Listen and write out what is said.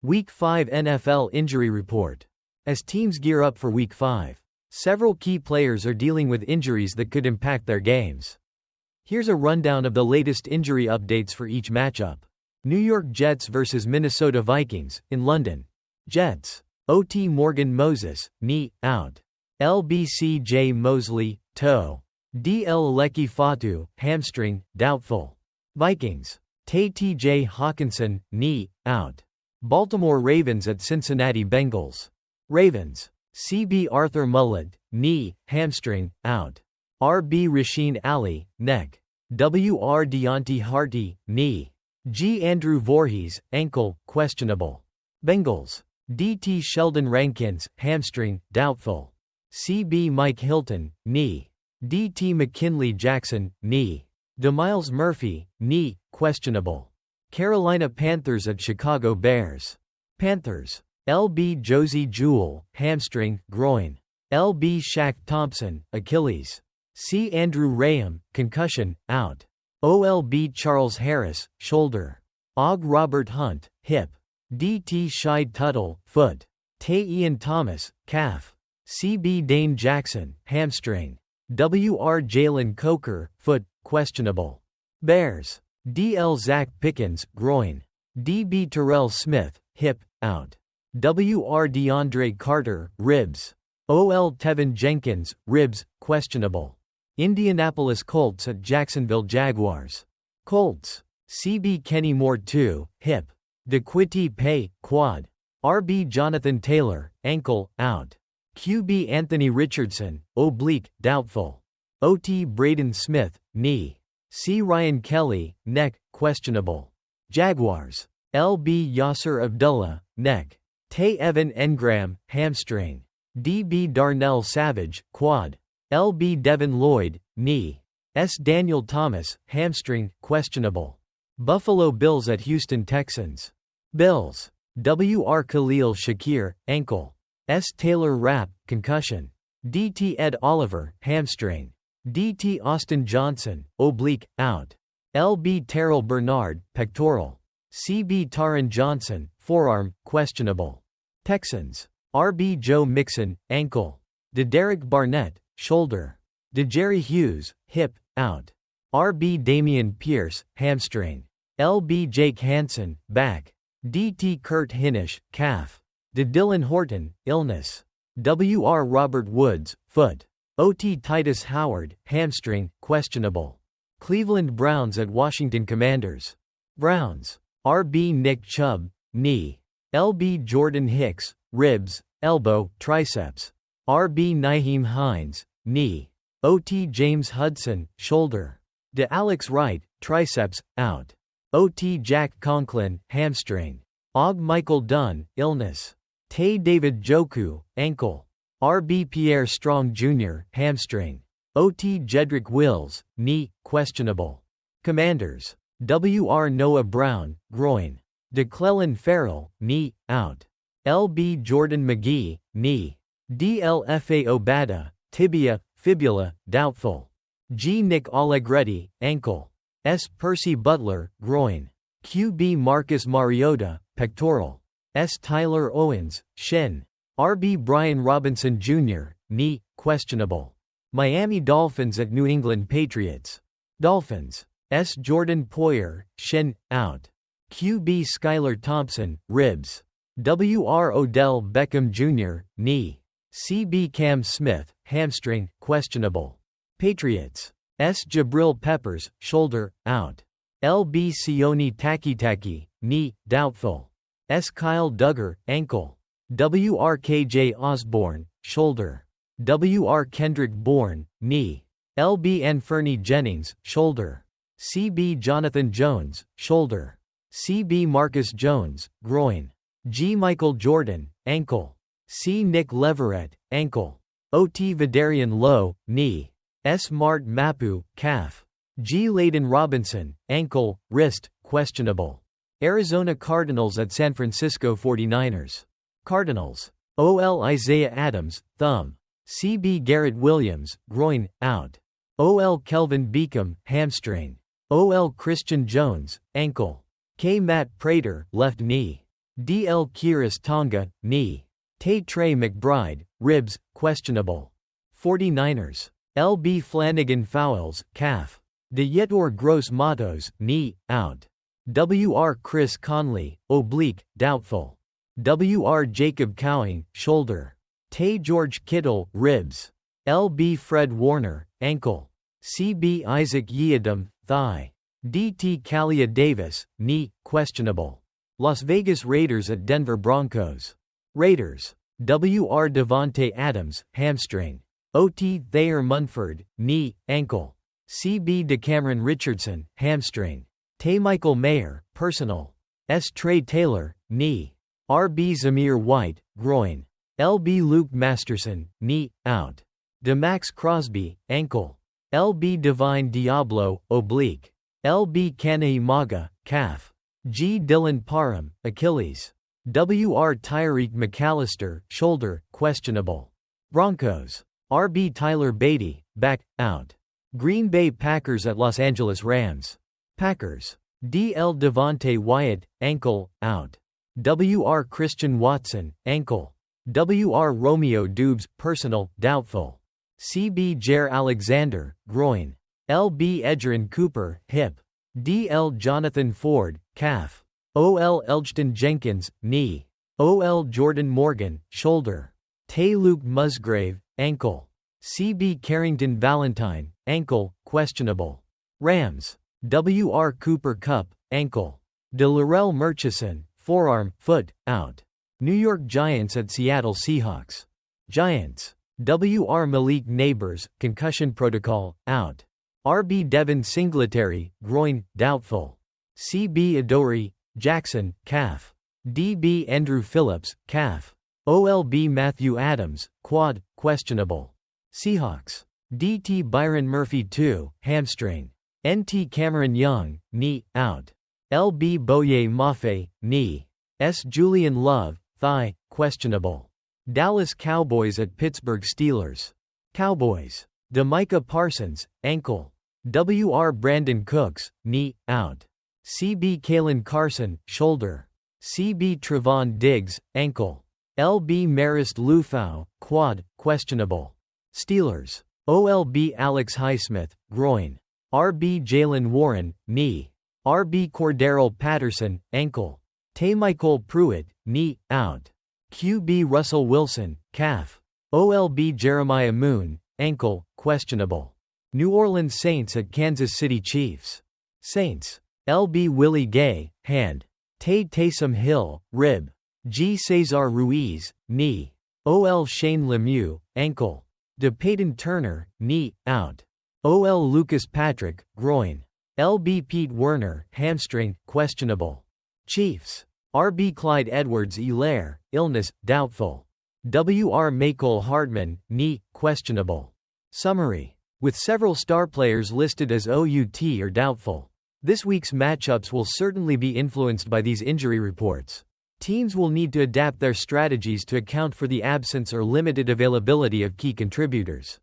Week 5 NFL Injury Report. As teams gear up for Week 5, several key players are dealing with injuries that could impact their games. Here's a rundown of the latest injury updates for each matchup. New York Jets vs Minnesota Vikings, in London. Jets. O.T. Morgan Moses, knee, out. LBC Mosley, toe. DL Leki Fatu, hamstring, doubtful. Vikings. T.J. Hawkinson, knee, out. Baltimore Ravens at Cincinnati Bengals. Ravens. C.B. Arthur Mullard, knee, hamstring, out. R.B. Rasheen Ali, neck. W.R. Deontay Harty, knee. G. Andrew Voorhees, ankle, questionable. Bengals. D.T. Sheldon Rankins, hamstring, doubtful. C.B. Mike Hilton, knee. D.T. McKinley Jackson, knee. DeMiles Murphy, knee, questionable. Carolina Panthers at Chicago Bears. Panthers. L.B. Josie Jewell, hamstring, groin. L.B. Shaq Thompson, Achilles. C. Andrew Raham, concussion, out. O.L.B. Charles Harris, shoulder. Og Robert Hunt, hip. D.T. Shide Tuttle, foot. Tay Ian Thomas, calf. C.B. Dane Jackson, hamstring. W.R. Jalen Coker, foot, questionable. Bears. D.L. Zach Pickens, groin. D.B. Terrell Smith, hip, out. W.R. DeAndre Carter, ribs. O.L. Tevin Jenkins, ribs, questionable. Indianapolis Colts at Jacksonville Jaguars. Colts. C.B. Kenny Moore 2, hip. DeQuity Pay, quad. R.B. Jonathan Taylor, ankle, out. Q.B. Anthony Richardson, oblique, doubtful. O.T. Braden Smith, knee. C. Ryan Kelly, neck, questionable. Jaguars. L.B. Yasser Abdullah, neck. Tay Evan Engram, hamstring. D.B. Darnell Savage, quad. L.B. Devin Lloyd, knee. S. Daniel Thomas, hamstring, questionable. Buffalo Bills at Houston Texans. Bills. W.R. Khalil Shakir, ankle. S. Taylor Rapp, concussion. D.T. Ed Oliver, hamstring. D.T. Austin Johnson, oblique, out. L.B. Terrell Bernard, pectoral. C.B. Taron Johnson, forearm, questionable. Texans. R.B. Joe Mixon, ankle. DeDerick Barnett, shoulder. DeJerry Hughes, hip, out. R.B. Damian Pierce, hamstring. L.B. Jake Hansen, back. D.T. Kurt Hinish, calf. Dylan Horton, illness. W.R. Robert Woods, foot. O.T. Titus Howard, hamstring, questionable. Cleveland Browns at Washington Commanders. Browns. R.B. Nick Chubb, knee. L.B. Jordan Hicks, ribs, elbow, triceps. R.B. Nyheim Hines, knee. O.T. James Hudson, shoulder. Alex Wright, triceps, out. O.T. Jack Conklin, hamstring. Og Michael Dunn, illness. Tay David Njoku, ankle. R.B. Pierre Strong Jr., hamstring. O.T. Jedrick Wills, knee, questionable. Commanders. W.R. Noah Brown, groin. DeClellan Ferrell, knee, out. L.B. Jordan McGee, knee. D.L.F.A. Obada, tibia, fibula, doubtful. G. Nick Allegretti, ankle. S. Percy Butler, groin. Q.B. Marcus Mariota, pectoral. S. Tyler Owens, shin. R.B. Brian Robinson Jr., knee, questionable. Miami Dolphins at New England Patriots. Dolphins. S. Jordan Poyer, shin, out. Q.B. Skylar Thompson, ribs. W.R. Odell Beckham Jr., knee. C.B. Cam Smith, hamstring, questionable. Patriots. S. Jabril Peppers, shoulder, out. L.B. Sione Takitaki, knee, doubtful. S. Kyle Duggar, ankle. W.R. K.J. Osborne, shoulder. W.R. Kendrick Bourne, knee. L.B. Anferny Jennings, shoulder. C.B. Jonathan Jones, shoulder. C.B. Marcus Jones, groin. G. Michael Jordan, ankle. C. Nick Leverett, ankle. O.T. Vidarian Lowe, knee. S. Mart Mapu, calf. G. Layden Robinson, ankle, wrist, questionable. Arizona Cardinals at San Francisco 49ers. Cardinals. O.L. Isaiah Adams, thumb. C.B. Garrett Williams, groin, out. O.L. Kelvin Beacom, hamstring. O.L. Christian Jones, ankle. K. Matt Prater, left knee. DL Kiris Tonga, knee. Trey McBride, ribs, questionable. 49ers. LB Flanagan Fowles, calf. Yetur Gross Matos, knee, out. WR Chris Conley, oblique, doubtful. WR Jacob Cowing, shoulder. George Kittle, ribs. LB Fred Warner, ankle. CB Isaac Yiadom, thigh. DT Kalia Davis, knee, questionable. Las Vegas Raiders at Denver Broncos. Raiders. WR Devontae Adams, hamstring. OT Thayer Munford, knee, ankle. CB DeCameron Richardson, hamstring. Michael Mayer, personal. Trey Taylor, knee. RB Zamir White, groin. LB Luke Masterson, knee, out. DeMax Crosby, ankle. LB Divine Diablo, oblique. LB Kanahi Maga, calf. G. Dylan Parham, Achilles. WR Tyreek McAllister, shoulder, questionable. Broncos. RB Tyler Beatty, back, out. Green Bay Packers at Los Angeles Rams. Packers. DL Devontae Wyatt, ankle, out. WR Christian Watson, ankle. WR Romeo Dubes, personal, doubtful. CB Jair Alexander, groin. LB Edgerrin Cooper, hip. DL Jonathan Ford, calf. OL Elgton Jenkins, knee. OL Jordan Morgan, shoulder. Luke Musgrave, ankle. CB Carrington Valentine, ankle, questionable. Rams. WR Cooper Kupp, ankle. DeLaurel Murchison, forearm, foot, out. New York Giants at Seattle Seahawks. Giants. WR Malik Nabers, concussion protocol, out. RB Devin Singletary, groin, doubtful. CB Adoree Jackson, calf. DB Andrew Phillips, calf. OLB Matthew Adams, quad, questionable. Seahawks. DT Byron Murphy 2, hamstring. NT Cameron Young, knee, out. LB Boye Mafe, knee. Julian Love, thigh, questionable. Dallas Cowboys at Pittsburgh Steelers. Cowboys. Micah Parsons, ankle. WR Brandon Cooks, knee, out. CB Kalen Carson, shoulder. CB Trevon Diggs, ankle. LB Marist Lufau, quad, questionable. Steelers. OLB Alex Highsmith, groin. RB Jalen Warren, knee. RB Cordero Patterson, ankle. Michael Pruitt, knee, out. QB Russell Wilson, calf. OLB Jeremiah Moon, ankle, questionable. New Orleans Saints at Kansas City Chiefs. Saints. LB Willie Gay, hand. Taysom Hill, rib. G. Cesar Ruiz, knee. OL Shane Lemieux, ankle. Peyton Turner, knee, out. OL Lucas Patrick, groin. LB Pete Werner, hamstring, questionable. Chiefs. RB Clyde Edwards-Helaire, illness, doubtful. WR Mecole Hardman, knee, questionable. Summary. With several star players listed as OUT or doubtful, this week's matchups will certainly be influenced by these injury reports. Teams will need to adapt their strategies to account for the absence or limited availability of key contributors.